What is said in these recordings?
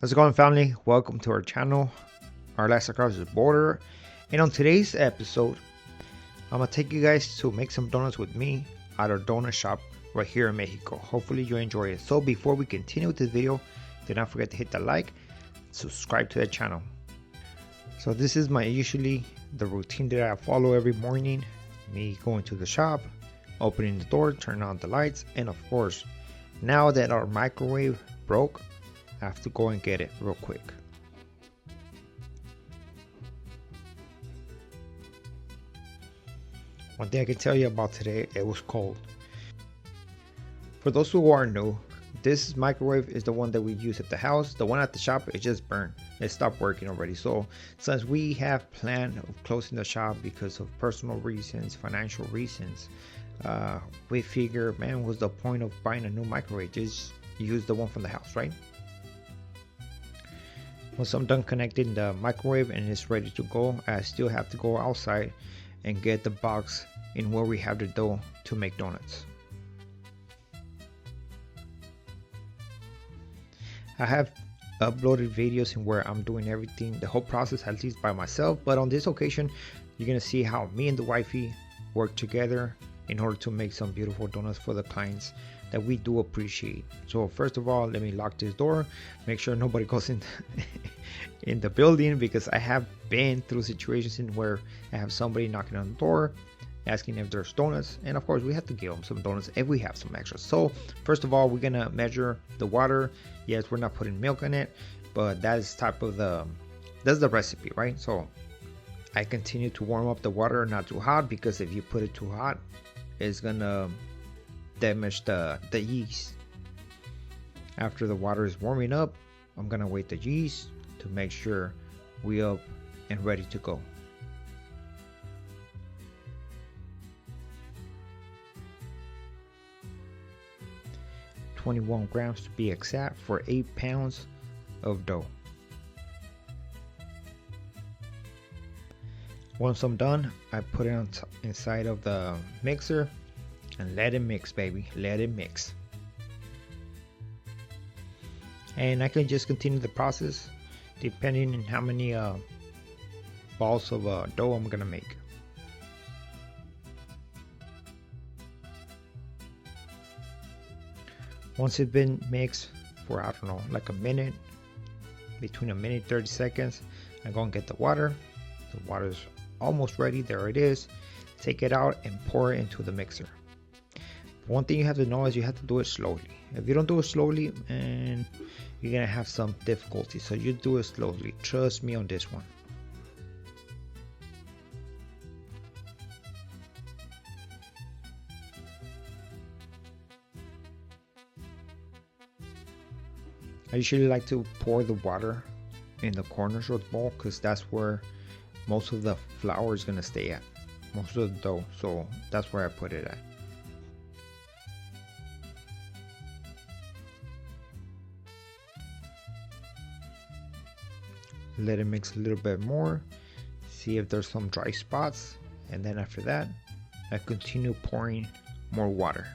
How's it going, family? Welcome to our channel, our last across the border. And on today's episode, I'm gonna take you guys to make some donuts with me at our donut shop right here in Mexico. Hopefully you enjoy it. So before we continue with this video, do not forget to hit the like, subscribe to the channel. So this is usually the routine that I follow every morning. Me going to the shop, opening the door, turning on the lights, and of course, now that our microwave broke, I have to go and get it real quick. One thing I can tell you about today, it was cold. For those who are new, this microwave is the one that we use at the house. The one at the shop, it just burned. It stopped working already. So since we have planned of closing the shop because of personal reasons, financial reasons, we figure, man, what's the point of buying a new microwave? Just use the one from the house, right? Once I'm done connecting the microwave and it's ready to go, I still have to go outside and get the box in where we have the dough to make donuts. I have uploaded videos in where I'm doing everything, the whole process, at least by myself, but on this occasion you're gonna see how me and the wifey work together in order to make some beautiful donuts for the clients that we do appreciate. So first of all, let me lock this door, make sure nobody goes in in the building, because I have been through situations in where I have somebody knocking on the door asking if there's donuts, and of course we have to give them some donuts if we have some extras. So first of all, we're gonna measure the water. Yes, we're not putting milk in it, but that's the recipe, right? So I continue to warm up the water, not too hot, because if you put it too hot, it's gonna damage the yeast. After the water is warming up, I'm gonna wait the yeast to make sure we up and ready to go. "21 grams to be exact for 8 pounds of dough. Once I'm done, I put it inside of the mixer and let it mix, baby. Let it mix. And I can just continue the process depending on how many balls of dough I'm gonna make. Once it's been mixed for, I don't know, like a minute, between a minute 30 seconds, I'm gonna get the water. The water's almost ready. There it is. Take it out and pour it into the mixer. One thing you have to know is you have to do it slowly. If you don't do it slowly, and you're gonna have some difficulty, so you do it slowly. Trust me on this one. I usually like to pour the water in the corners of the bowl, because that's where most of the flour is gonna stay at, most of the dough. So that's where I put it at. Let it mix a little bit more, see if there's some dry spots, and then after that I continue pouring more water.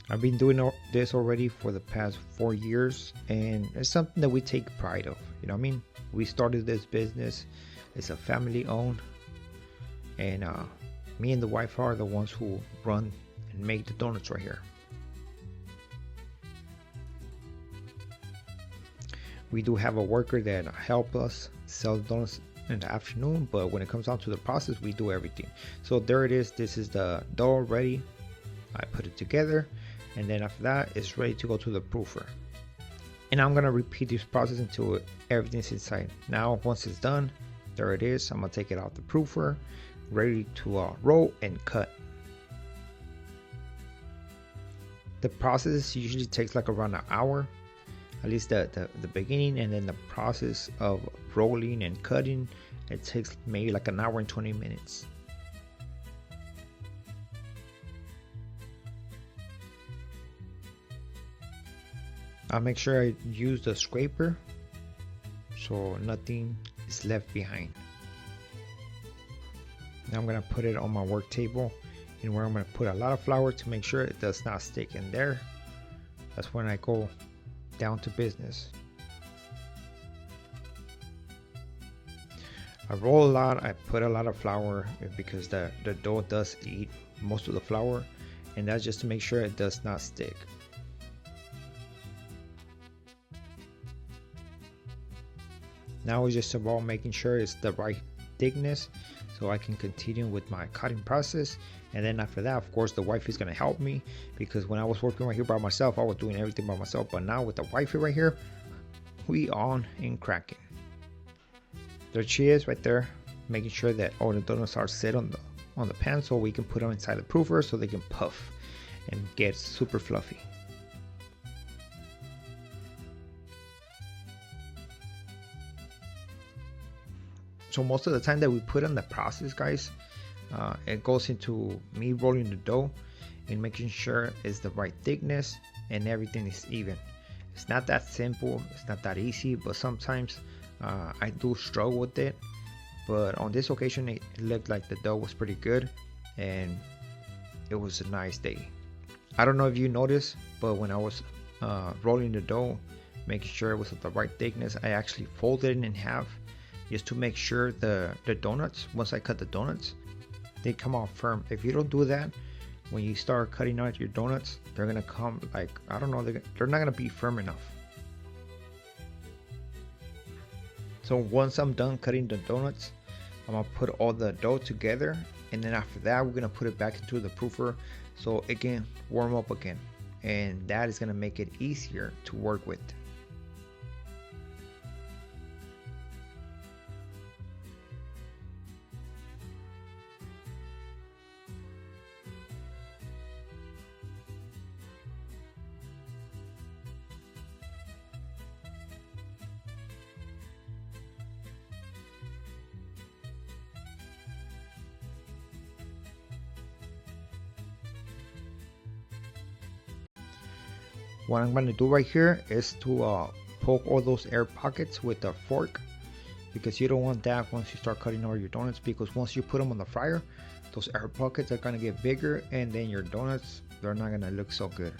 I've been doing this already for the past 4 years, and it's something that we take pride of. You know what I mean? We started this business, it's a family owned, and me and the wife are the ones who run and make the donuts right here. We do have a worker that help us sell the donuts in the afternoon, but when it comes down to the process, we do everything. So there it is. This is the dough ready. I put it together, and then after that, it's ready to go to the proofer. And I'm gonna repeat this process until everything's inside. Now, once it's done, there it is. I'm gonna take it out the proofer, ready to roll and cut. The process usually takes like around an hour, at least the beginning, and then the process of rolling and cutting, it takes maybe like an hour and 20 minutes. I'll make sure I use the scraper so nothing is left behind. Now I'm gonna put it on my work table, and where I'm gonna put a lot of flour to make sure it does not stick in there. That's when I go down to business. I roll a lot, I put a lot of flour because the dough does eat most of the flour, and that's just to make sure it does not stick. Now it's just about making sure it's the right thickness so I can continue with my cutting process. And then after that, of course, the wife is gonna help me, because when I was working right here by myself, I was doing everything by myself. But now with the wifey right here, we on and cracking. There she is right there, making sure that all the donuts are set on the pan so we can put them inside the proofer so they can puff and get super fluffy. So most of the time that we put in the process, guys, it goes into me rolling the dough and making sure it's the right thickness and everything is even. It's not that simple, it's not that easy, but sometimes I do struggle with it. But on this occasion, it looked like the dough was pretty good and it was a nice day. I don't know if you noticed, but when I was rolling the dough, making sure it was at the right thickness, I actually folded it in half just to make sure the donuts, once I cut the donuts, they come out firm. If you don't do that, when you start cutting out your donuts, they're gonna come like, I don't know, they're not gonna be firm enough. So once I'm done cutting the donuts, I'm gonna put all the dough together, and then after that, we're gonna put it back into the proofer so it can warm up again, and that is gonna make it easier to work with. What I'm going to do right here is to poke all those air pockets with a fork, because you don't want that once you start cutting all your donuts, because once you put them on the fryer, those air pockets are going to get bigger, and then your donuts, they're not going to look so good.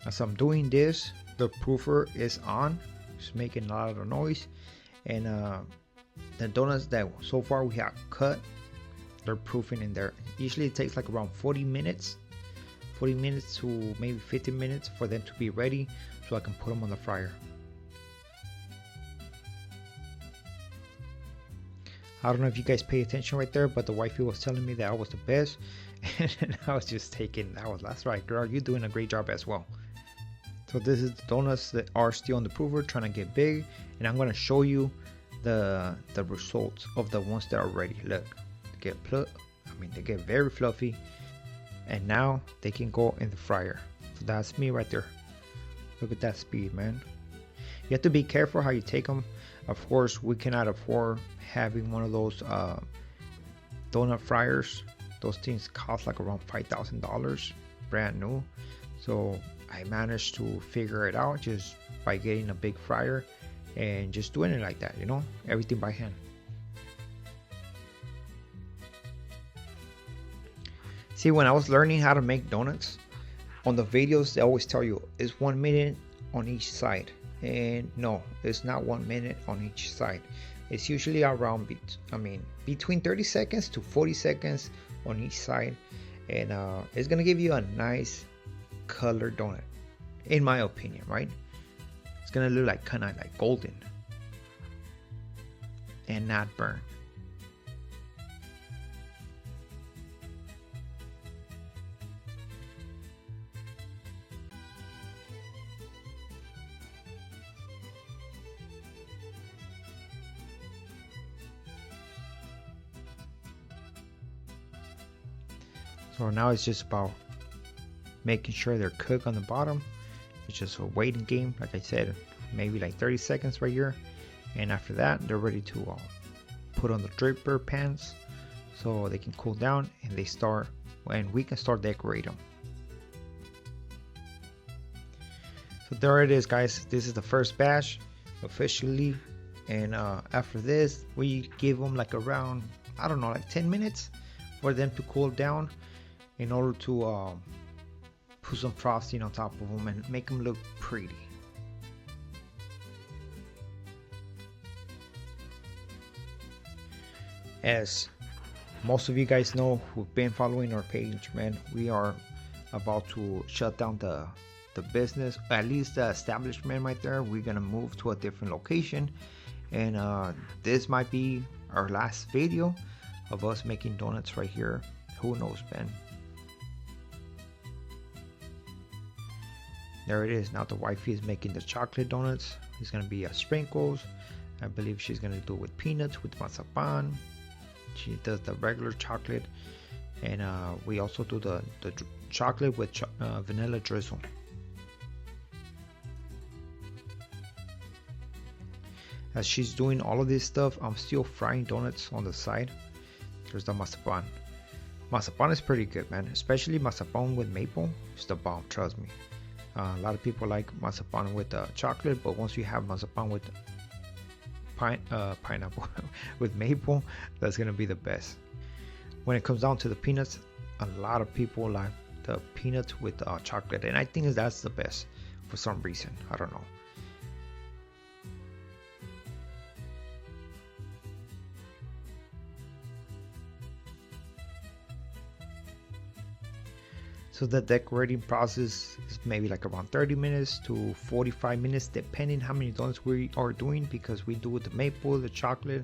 As I'm doing this, the proofer is on, it's making a lot of noise, and the donuts that so far we have cut, they're proofing in there. Usually it takes like around 40 minutes to maybe 15 minutes for them to be ready so I can put them on the fryer. I don't know if you guys pay attention right there, but the wifey was telling me that I was the best, and I was just taking, that's right, girl, you're doing a great job as well. So this is the donuts that are still on the proofer trying to get big, and I'm going to show you the results of the ones that are ready. Look, they get very fluffy, and now they can go in the fryer. So that's me right there. Look at that speed, man. You have to be careful how you take them. Of course, we cannot afford having one of those donut fryers. Those things cost like around $5,000 brand new. So I managed to figure it out just by getting a big fryer and just doing it like that, everything by hand. See, when I was learning how to make donuts, on the videos they always tell you it's 1 minute on each side, and no, it's not 1 minute on each side. It's usually around between 30 seconds to 40 seconds on each side, and it's gonna give you a nice colored donut, in my opinion, right? It's gonna look like kind of like golden and not burnt. So now it's just about making sure they're cooked on the bottom. It's just a waiting game, like I said, maybe like 30 seconds right here, and after that they're ready to put on the draper pans so they can cool down and we can start decorating them. So there it is, guys. This is the first batch officially, and after this we give them like around, I don't know, like 10 minutes for them to cool down in order to put some frosting on top of them and make them look pretty. As most of you guys know who've been following our page, man, we are about to shut down the business, at least the establishment right there. We're gonna move to a different location, and this might be our last video of us making donuts right here. Who knows, man? There it is. Now the wifey is making the chocolate donuts. It's gonna be sprinkles. I believe she's gonna do it with peanuts, with mazapan. She does the regular chocolate, and we also do the chocolate with vanilla drizzle. As she's doing all of this stuff, I'm still frying donuts on the side. There's the mazapan. Mazapan is pretty good, man. Especially mazapan with maple. It's the bomb, trust me. A lot of people like mazapan with chocolate, but once you have mazapan with pineapple with maple, that's gonna be the best. When it comes down to the peanuts, a lot of people like the peanuts with chocolate, and I think that's the best for some reason. I don't know. So the decorating process is maybe like around 30 minutes to 45 minutes, depending how many donuts we are doing, because we do the maple, the chocolate,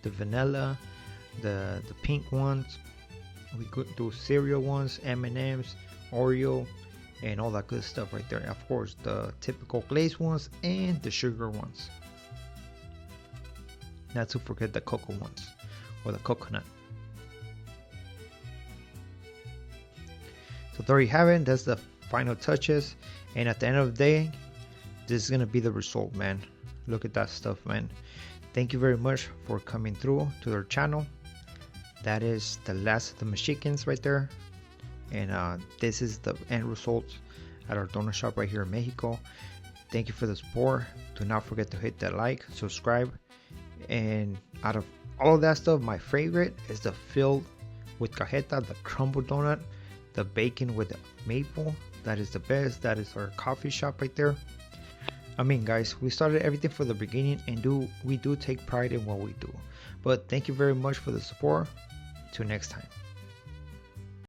the vanilla, the pink ones. We could do cereal ones, M&Ms, Oreo, and all that good stuff right there. Of course, the typical glazed ones and the sugar ones. Not to forget the cocoa ones or the coconut. So there you have it. That's the final touches, and at the end of the day, this is gonna be the result, man. Look at that stuff, man. Thank you very much for coming through to their channel. That is the last of the Mexicans right there, and this is the end result at our donut shop right here in Mexico. Thank you for the support. Do not forget to hit that like, subscribe, and out of all of that stuff, my favorite is the filled with cajeta, the crumble donut. The bacon with the maple, that is the best. That is our coffee shop right there. I mean, guys, we started everything from the beginning, and we do take pride in what we do. But thank you very much for the support. Till next time.